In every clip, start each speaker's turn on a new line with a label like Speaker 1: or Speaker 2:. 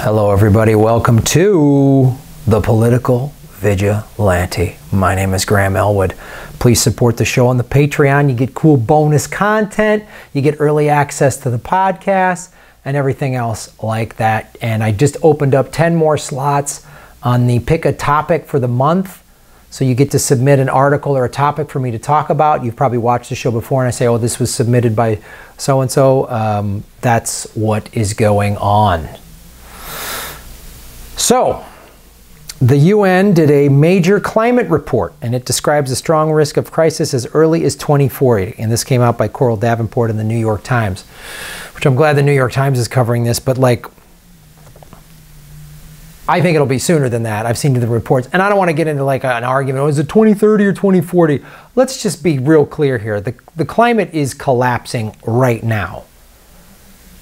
Speaker 1: Hello everybody, welcome to The Political Vigilante. My name is Graham Elwood. Please support the show on the Patreon. You get cool bonus content, you get early access to the podcast, and everything else like that. And I just opened up 10 more slots on the pick a topic for the month. So you get to submit an article or a topic for me to talk about. You've probably watched the show before and I say, oh, this was submitted by so-and-so. That's what is going on. So, the UN did a major climate report, and it describes a strong risk of crisis as early as 2040. And this came out by Coral Davenport in the New York Times, which I'm glad the New York Times is covering this, but like, I think it'll be sooner than that. I've seen the reports, and I don't want to get into like an argument, oh, is it 2030 or 2040? Let's just be real clear here. The climate is collapsing right now,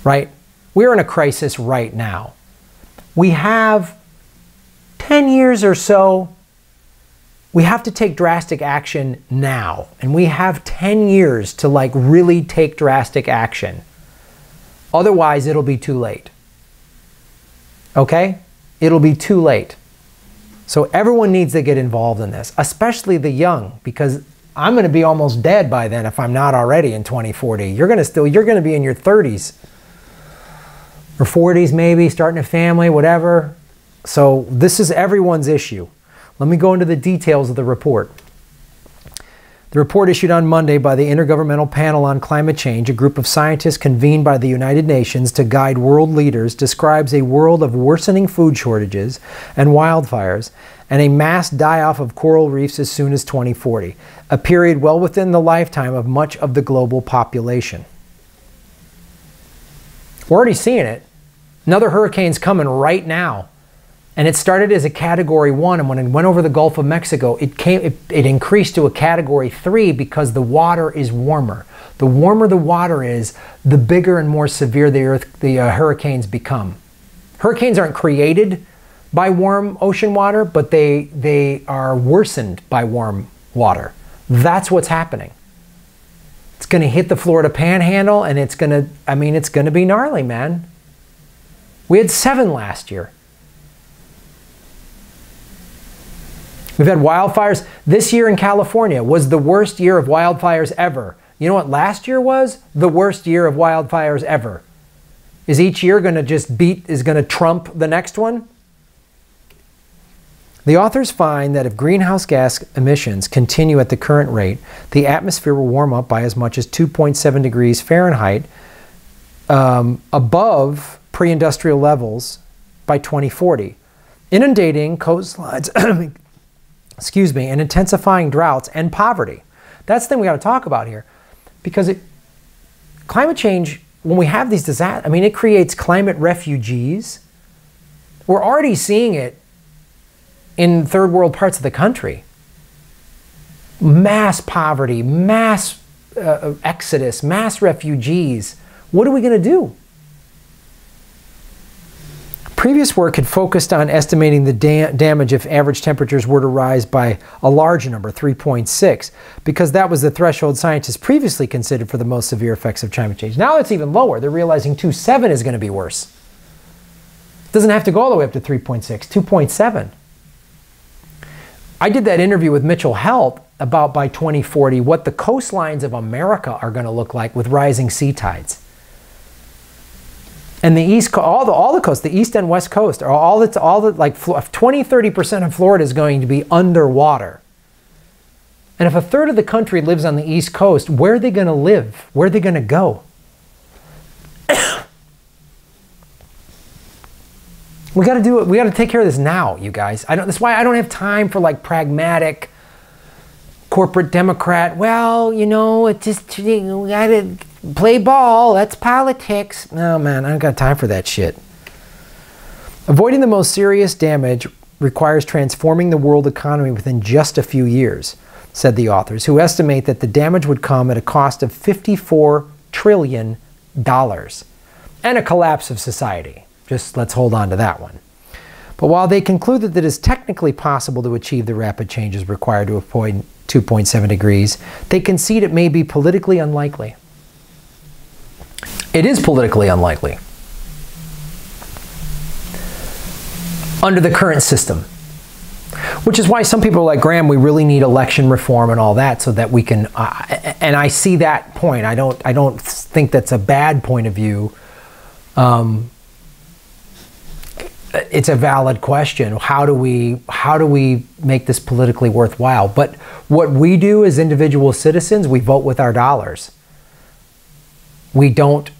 Speaker 1: right? We're in a crisis right now. We have 10 years or so. We have to take drastic action now. And we have 10 years to like really take drastic action. Otherwise, it'll be too late. Okay? It'll be too late. So everyone needs to get involved in this, especially the young, because I'm going to be almost dead by then if I'm not already in 2040. You're going to be in your 30s. Or 40s maybe, starting a family, whatever. So this is everyone's issue. Let me go into the details of the report. The report issued on Monday by the Intergovernmental Panel on Climate Change, a group of scientists convened by the United Nations to guide world leaders, describes a world of worsening food shortages and wildfires and a mass die-off of coral reefs as soon as 2040, a period well within the lifetime of much of the global population. We're already seeing it. Another hurricane's coming right now. And it started as a Category 1, and when it went over the Gulf of Mexico, it increased to a Category 3 because the water is warmer. The warmer the water is, the bigger and more severe the hurricanes become. Hurricanes aren't created by warm ocean water, but they are worsened by warm water. That's what's happening. It's going to hit the Florida Panhandle, and it's going to be gnarly, man. We had 7 last year. We've had wildfires. This year in California was the worst year of wildfires ever. You know what last year was? The worst year of wildfires ever. Is each year going to trump the next one? The authors find that if greenhouse gas emissions continue at the current rate, the atmosphere will warm up by as much as 2.7 degrees Fahrenheit above pre-industrial levels by 2040, inundating coastlines, and intensifying droughts and poverty. That's the thing we got to talk about here, because climate change, when we have these disasters, it creates climate refugees. We're already seeing it in third world parts of the country. Mass poverty, mass exodus, mass refugees. What are we going to do? Previous work had focused on estimating the damage if average temperatures were to rise by a large number, 3.6, because that was the threshold scientists previously considered for the most severe effects of climate change. Now it's even lower. They're realizing 2.7 is going to be worse. It doesn't have to go all the way up to 3.6, 2.7. I did that interview with Mitchell Helt about by 2040 what the coastlines of America are going to look like with rising sea tides. And the east, all the coast, the east and west coast, are like 20–30% of Florida is going to be underwater. And if a third of the country lives on the east coast, where are they going to live? Where are they going to go? We got to do it. We got to take care of this now, you guys. That's why I don't have time for like pragmatic corporate Democrat. Well, we got to play ball. That's politics. No, man, I don't got time for that shit. Avoiding the most serious damage requires transforming the world economy within just a few years, said the authors, who estimate that the damage would come at a cost of $54 trillion and a collapse of society. Just let's hold on to that one. But while they concluded that it is technically possible to achieve the rapid changes required to avoid 2.7 degrees, they concede it may be politically unlikely. It is politically unlikely. under the current system. Which is why some people are like, Graham, we really need election reform and all that so that we can, and I see that point. I don't think that's a bad point of view. It's a valid question. How do we make this politically worthwhile? But what we do as individual citizens, we vote with our dollars. We don't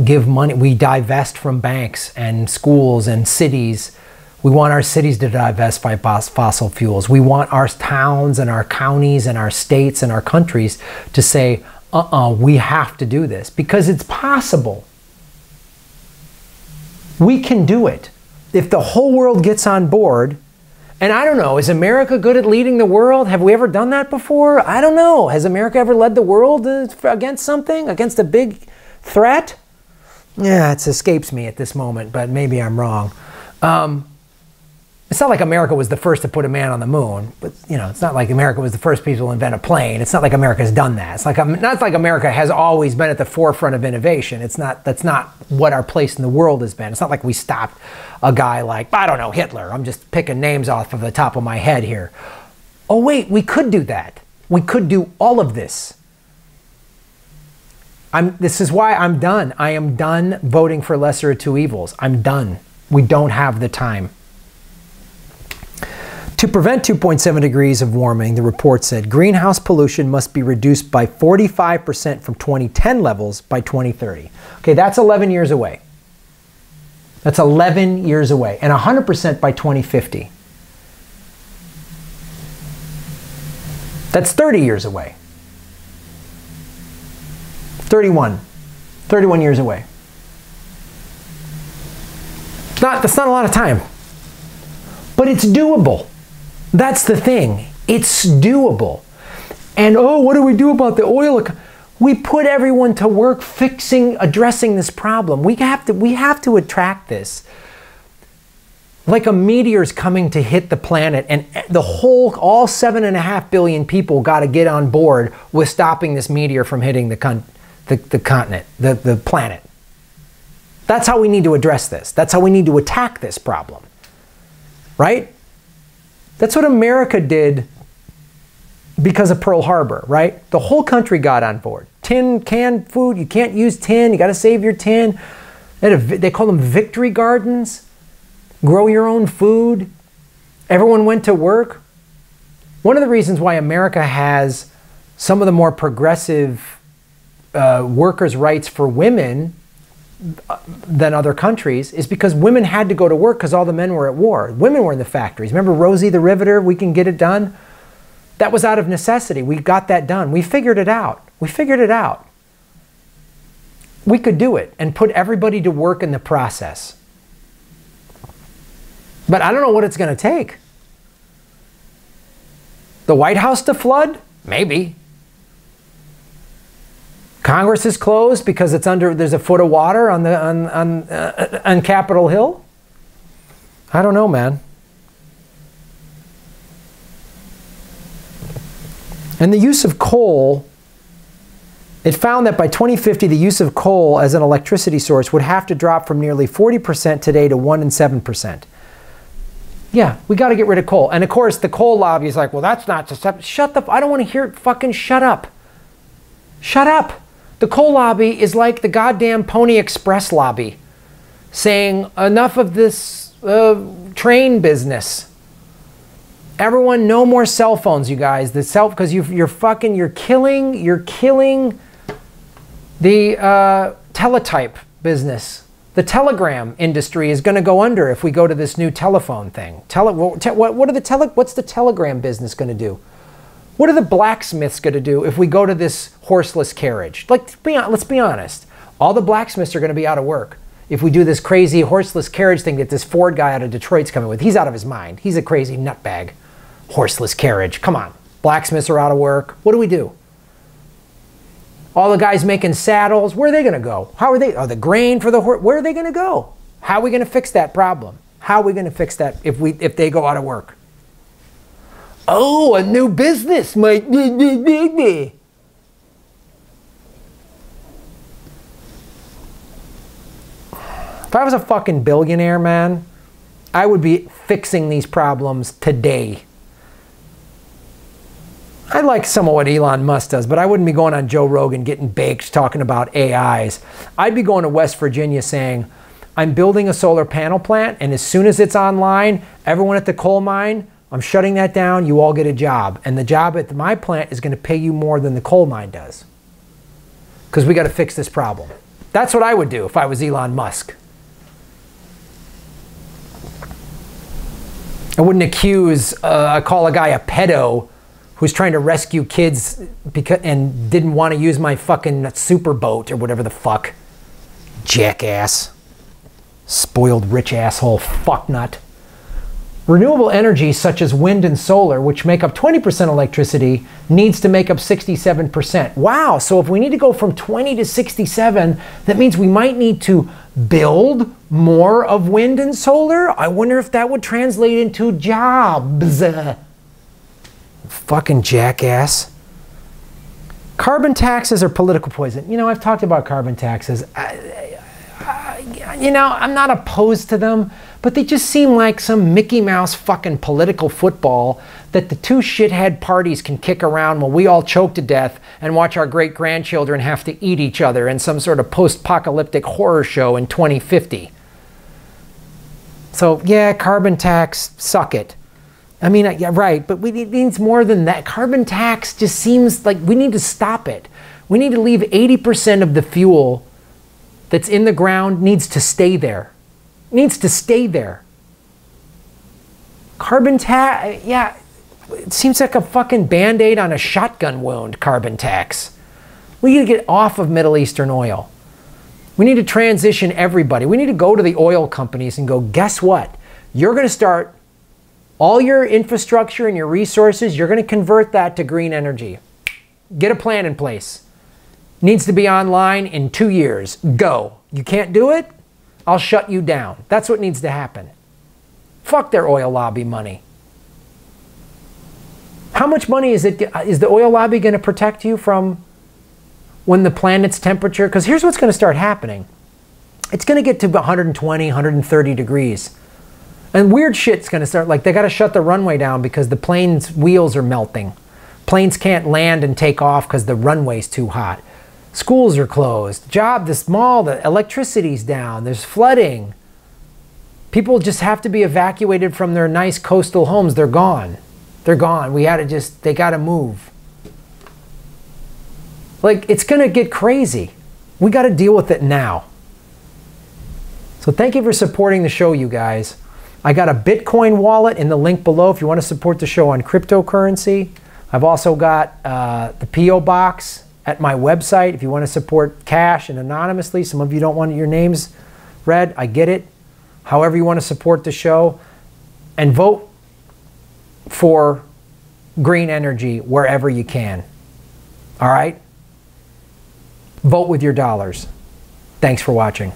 Speaker 1: give money. We divest from banks and schools and cities. We want our cities to divest by fossil fuels. We want our towns and our counties and our states and our countries to say, we have to do this because it's possible. We can do it. If the whole world gets on board, and I don't know, is America good at leading the world? Have we ever done that before? I don't know. Has America ever led the world against something, against a big threat? Yeah, it escapes me at this moment, but maybe I'm wrong. It's not like America was the first to put a man on the moon, but you know, it's not like America was the first people to invent a plane. It's not like America's done that. It's not like America has always been at the forefront of innovation. That's not what our place in the world has been. It's not like we stopped a guy like, I don't know, Hitler. I'm just picking names off of the top of my head here. Oh wait, we could do that. We could do all of this. This is why I'm done. I am done voting for lesser of two evils. I'm done. We don't have the time. To prevent 2.7 degrees of warming, the report said greenhouse pollution must be reduced by 45% from 2010 levels by 2030. Okay, that's 11 years away. That's 11 years away, and 100% by 2050. That's 30 years away. 31 years away. That's not a lot of time, but it's doable. That's the thing. It's doable. And oh, what do we do about the oil? We put everyone to work addressing this problem. We have to attract this. Like a meteor's coming to hit the planet, and all 7.5 billion people got to get on board with stopping this meteor from hitting the continent, the planet. That's how we need to address this. That's how we need to attack this problem. Right? That's what America did because of Pearl Harbor, right? The whole country got on board. Canned food, you can't use tin, you got to save your tin. They call them victory gardens. Grow your own food. Everyone went to work. One of the reasons why America has some of the more progressive workers' rights for women than other countries is because women had to go to work because all the men were at war. Women were in the factories. Remember Rosie the Riveter, we can get it done? That was out of necessity. We got that done. We figured it out. We figured it out. We could do it and put everybody to work in the process. But I don't know what it's going to take. The White House to flood? Maybe. Congress is closed because there's a foot of water on Capitol Hill? I don't know, man. And the use of coal, it found that by 2050, the use of coal as an electricity source would have to drop from nearly 40% today to 1 and 7%. Yeah, we got to get rid of coal. And of course, the coal lobby is like, well, that's not just, I don't want to hear it, fucking shut up. Shut up. The coal lobby is like the goddamn Pony Express lobby saying enough of this train business. Everyone, no more cell phones, you guys. Because you're killing the teletype business. The telegram industry is going to go under if we go to this new telephone thing. What's the telegram business going to do? What are the blacksmiths going to do if we go to this horseless carriage? Let's be honest. All the blacksmiths are going to be out of work if we do this crazy horseless carriage thing that this Ford guy out of Detroit's coming with. He's out of his mind. He's a crazy nutbag. Horseless carriage. Come on. Blacksmiths are out of work. What do we do? All the guys making saddles, where are they going to go? How are they? Oh, the grain for the horse. Where are they going to go? How are we going to fix that problem? How are we going to fix that if they go out of work? Oh, a new business might be. If I was a fucking billionaire, man, I would be fixing these problems today. I like some of what Elon Musk does, but I wouldn't be going on Joe Rogan getting baked talking about AIs. I'd be going to West Virginia saying, I'm building a solar panel plant, and as soon as it's online, everyone at the coal mine, I'm shutting that down, you all get a job. And the job at my plant is going to pay you more than the coal mine does. Because we got to fix this problem. That's what I would do if I was Elon Musk. I wouldn't call a guy a pedo who's trying to rescue kids and didn't want to use my fucking super boat or whatever the fuck. Jackass. Spoiled rich asshole fucknut. Renewable energy such as wind and solar, which make up 20% electricity, needs to make up 67%. Wow, so if we need to go from 20 to 67, that means we might need to build more of wind and solar? I wonder if that would translate into jobs. Fucking jackass. Carbon taxes are political poison. You know, I've talked about carbon taxes. You know, I'm not opposed to them, but they just seem like some Mickey Mouse fucking political football that the two shithead parties can kick around while we all choke to death and watch our great-grandchildren have to eat each other in some sort of post-apocalyptic horror show in 2050. So, yeah, carbon tax, suck it. I mean, yeah, right, but it needs more than that. Carbon tax just seems like we need to stop it. We need to leave 80% of the fuel that's in the ground needs to stay there. Needs to stay there. Carbon tax, yeah, it seems like a fucking Band-Aid on a shotgun wound, carbon tax. We need to get off of Middle Eastern oil. We need to transition everybody. We need to go to the oil companies and go, guess what? You're going to start all your infrastructure and your resources, you're going to convert that to green energy. Get a plan in place. Needs to be online in 2 years. Go. You can't do it? I'll shut you down. That's what needs to happen. Fuck their oil lobby money. How much money is the oil lobby going to protect you from when the planet's temperature? Because here's what's going to start happening. It's going to get to 120, 130 degrees. And weird shit's going to start, like they got to shut the runway down because the plane's wheels are melting. Planes can't land and take off because the runway's too hot. Schools are closed. The electricity's down. There's flooding. People just have to be evacuated from their nice coastal homes. They're gone. They're gone. They got to move. Like, it's going to get crazy. We got to deal with it now. So thank you for supporting the show, you guys. I got a Bitcoin wallet in the link below if you want to support the show on cryptocurrency. I've also got the P.O. box at my website if you want to support cash and anonymously. Some of you don't want your names read. I get it. However you want to support the show. And vote for green energy wherever you can. All right? Vote with your dollars. Thanks for watching.